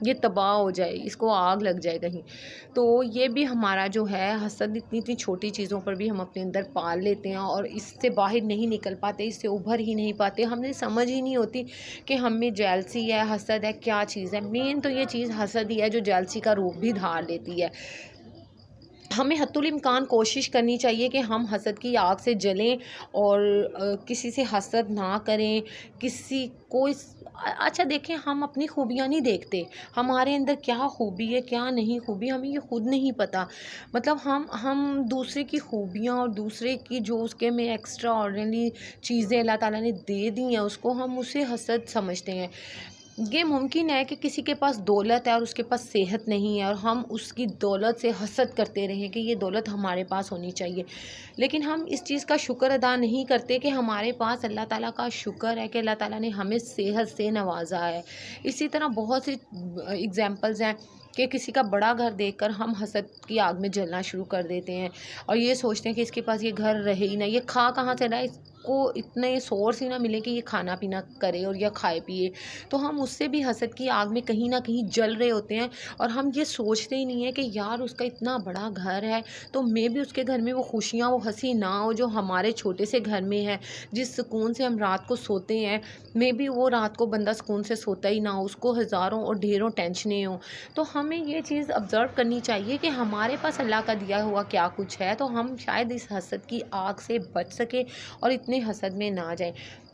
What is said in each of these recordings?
یہ تباہ ہو جائے، اس کو آگ لگ جائے کہیں. تو یہ بھی ہمارا جو ہے حسد، اتنی اتنی چھوٹی چیزوں پر بھی ہم اپنے اندر پال لیتے ہیں اور اس سے باہر نہیں نکل پاتے، اس سے ابھر ہی نہیں پاتے. ہمیں سمجھ ہی نہیں ہوتی کہ ہم میں جیلسی ہے، حسد ہے، کیا چیز ہے. مین تو یہ چیز حسد ہی ہے جو جیلسی کا روپ بھی دھار لیتی ہے. ہمیں حتی الامکان کوشش کرنی چاہیے کہ ہم حسد کی آگ سے جلیں اور کسی سے حسد نہ کریں. کسی کو اچھا دیکھیں، ہم اپنی خوبیاں نہیں دیکھتے، ہمارے اندر کیا خوبی ہے کیا نہیں خوبی ہمیں یہ خود نہیں پتہ. مطلب ہم دوسرے کی خوبیاں اور دوسرے کی جو اس کے میں ایکسٹرا آرڈنری چیزیں اللہ تعالیٰ نے دے دی ہیں، اس کو ہم اسے حسد سمجھتے ہیں. یہ ممکن ہے کہ کسی کے پاس دولت ہے اور اس کے پاس صحت نہیں ہے، اور ہم اس کی دولت سے حسد کرتے رہیں کہ یہ دولت ہمارے پاس ہونی چاہیے. لیکن ہم اس چیز کا شکر ادا نہیں کرتے کہ ہمارے پاس اللہ تعالیٰ کا شکر ہے کہ اللہ تعالیٰ نے ہمیں صحت سے نوازا ہے. اسی طرح بہت سی اگزامپلز ہیں کہ کسی کا بڑا گھر دیکھ کر ہم حسد کی آگ میں جلنا شروع کر دیتے ہیں اور یہ سوچتے ہیں کہ اس کے پاس یہ گھر رہے ہی نہ، یہ کھا کہاں سے رہا ہے، اس کو اتنے سورس ہی نہ ملے کہ یہ کھانا پینا کرے اور یا کھائے پیے. تو ہم اس سے بھی حسد کی آگ میں کہیں نہ کہیں جل رہے ہوتے ہیں اور ہم یہ سوچتے ہی نہیں ہیں کہ یار اس کا اتنا بڑا گھر ہے تو میں بھی اس کے گھر میں وہ خوشیاں، وہ ہنسی نہ ہو جو ہمارے چھوٹے سے گھر میں ہے. جس سکون سے ہم رات کو سوتے ہیں، میں بھی وہ رات کو بندہ سکون سے سوتا ہی نہ ہو، اس کو ہزاروں اور ڈھیروں ٹینشنیں ہوں. تو ہمیں یہ چیز آبزرو کرنی چاہیے کہ ہمارے پاس اللہ کا دیا ہوا کیا کچھ ہے، تو ہم شاید اس حسد کی آگ سے بچ سکیں اور اتنے حسد میں نہ جائیں.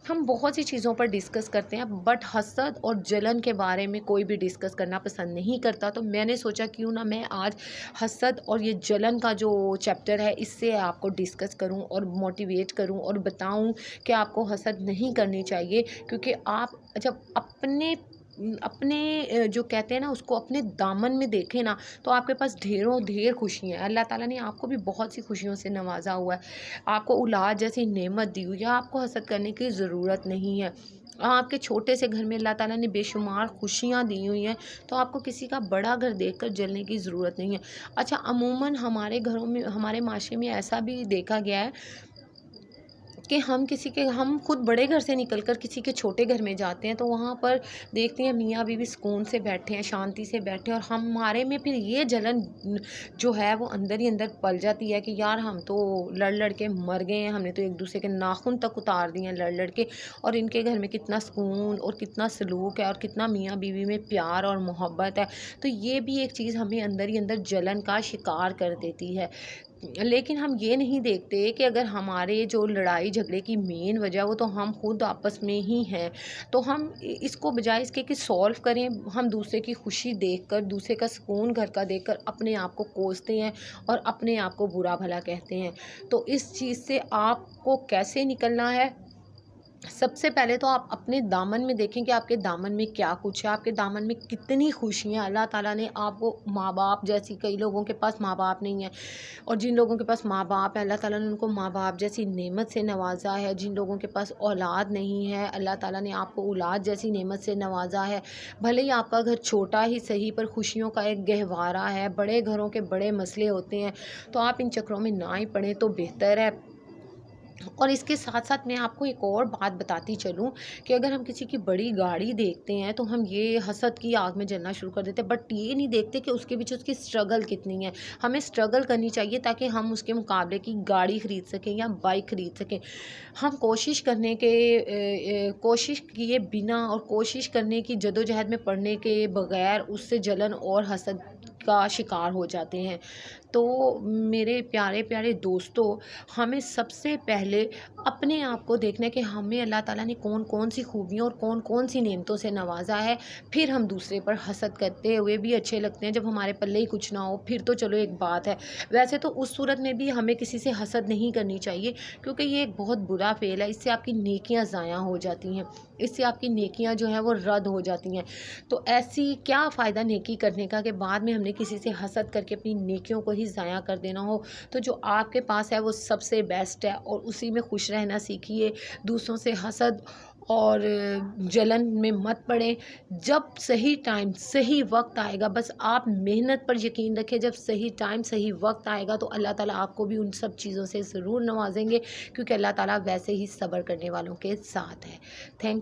ہم بہت سی چیزوں پر ڈسکس کرتے ہیں بٹ حسد اور جلن کے بارے میں کوئی بھی ڈسکس کرنا پسند نہیں کرتا. تو میں نے سوچا کیوں نہ میں آج حسد اور یہ جلن کا جو چیپٹر ہے اس سے آپ کو ڈسکس کروں اور موٹیویٹ کروں اور بتاؤں کہ آپ کو حسد نہیں کرنی چاہیے. کیونکہ آپ جب اپنے جو کہتے ہیں نا اس کو اپنے دامن میں دیکھیں نا تو آپ کے پاس ڈھیروں ڈھیر خوشیاں ہیں. اللہ تعالیٰ نے آپ کو بھی بہت سی خوشیوں سے نوازا ہوا ہے، آپ کو اولاد جیسی نعمت دی ہوئی ہے، آپ کو حسد کرنے کی ضرورت نہیں ہے. آپ کے چھوٹے سے گھر میں اللہ تعالیٰ نے بے شمار خوشیاں دی ہوئی ہیں، تو آپ کو کسی کا بڑا گھر دیکھ کر جلنے کی ضرورت نہیں ہے. اچھا عموماً ہمارے گھروں میں، ہمارے معاشرے میں ایسا بھی دیکھا گیا ہے کہ ہم خود بڑے گھر سے نکل کر کسی کے چھوٹے گھر میں جاتے ہیں تو وہاں پر دیکھتے ہیں میاں بیوی سکون سے بیٹھے ہیں، شانتی سے بیٹھے ہیں، اور ہمارے میں پھر یہ جلن جو ہے وہ اندر ہی اندر پل جاتی ہے کہ یار ہم تو لڑ کے مر گئے ہیں، ہم نے تو ایک دوسرے کے ناخن تک اتار دیے ہیں لڑ کے، اور ان کے گھر میں کتنا سکون اور کتنا سلوک ہے اور کتنا میاں بیوی میں پیار اور محبت ہے. تو یہ بھی ایک چیز ہمیں اندر ہی اندر جلن کا شکار کر دیتی ہے. لیکن ہم یہ نہیں دیکھتے کہ اگر ہمارے جو لڑائی جھگڑے کی مین وجہ وہ تو ہم خود آپس میں ہی ہیں، تو ہم اس کو بجائے اس کے کہ سولو کریں، ہم دوسرے کی خوشی دیکھ کر، دوسرے کا سکون گھر کا دیکھ کر اپنے آپ کو کوستے ہیں اور اپنے آپ کو برا بھلا کہتے ہیں. تو اس چیز سے آپ کو کیسے نکلنا ہے؟ سب سے پہلے تو آپ اپنے دامن میں دیکھیں کہ آپ کے دامن میں کیا کچھ ہے، آپ کے دامن میں کتنی خوشیاں. اللہ تعالیٰ نے آپ کو ماں باپ جیسی، کئی لوگوں کے پاس ماں باپ نہیں ہے، اور جن لوگوں کے پاس ماں باپ ہے اللہ تعالیٰ نے ان کو ماں باپ جیسی نعمت سے نوازا ہے. جن لوگوں کے پاس اولاد نہیں ہے اللہ تعالیٰ نے آپ کو اولاد جیسی نعمت سے نوازا ہے. بھلے ہی آپ کا گھر چھوٹا ہی صحیح پر خوشیوں کا ایک گہوارہ ہے. بڑے گھروں کے بڑے مسئلے ہوتے ہیں، تو آپ ان چکروں میں نہ ہی پڑیں تو بہتر ہے. اور اس کے ساتھ ساتھ میں آپ کو ایک اور بات بتاتی چلوں کہ اگر ہم کسی کی بڑی گاڑی دیکھتے ہیں تو ہم یہ حسد کی آگ میں جلنا شروع کر دیتے ہیں، بٹ یہ نہیں دیکھتے کہ اس کے پیچھے اس کی اسٹرگل کتنی ہے. ہمیں اسٹرگل کرنی چاہیے تاکہ ہم اس کے مقابلے کی گاڑی خرید سکیں یا بائک خرید سکیں. ہم کوشش کیے بنا اور کوشش کرنے کی جدوجہد میں پڑنے کے بغیر اس سے جلن اور حسد کا شکار ہو جاتے ہیں. تو میرے پیارے پیارے دوستو، ہمیں سب سے پہلے اپنے آپ کو دیکھنا ہے کہ ہمیں اللہ تعالیٰ نے کون کون سی خوبیوں اور کون کون سی نعمتوں سے نوازا ہے. پھر ہم دوسرے پر حسد کرتے ہوئے بھی اچھے لگتے ہیں. جب ہمارے پلے ہی کچھ نہ ہو پھر تو چلو ایک بات ہے، ویسے تو اس صورت میں بھی ہمیں کسی سے حسد نہیں کرنی چاہیے، کیونکہ یہ ایک بہت برا فعل ہے. اس سے آپ کی نیکیاں ضائع ہو جاتی ہیں، اس سے آپ کی نیکیاں جو ہیں وہ رد ہو جاتی ہیں. تو ایسی کیا فائدہ نیکی کرنے کا کہ بعد میں ہم نے کسی سے حسد کر کے اپنی نیکیوں کو ہی ضائع کر دینا ہو. تو جو آپ کے پاس ہے وہ سب سے بیسٹ ہے، اور اسی میں خوش رہنا سیکھیے. دوسروں سے حسد اور جلن میں مت پڑیں. جب صحیح ٹائم صحیح وقت آئے گا، بس آپ محنت پر یقین رکھیں، جب صحیح ٹائم صحیح وقت آئے گا تو اللہ تعالیٰ آپ کو بھی ان سب چیزوں سے ضرور نوازیں گے، کیونکہ اللہ تعالیٰ ویسے ہی صبر کرنے والوں کے ساتھ ہے. تھینک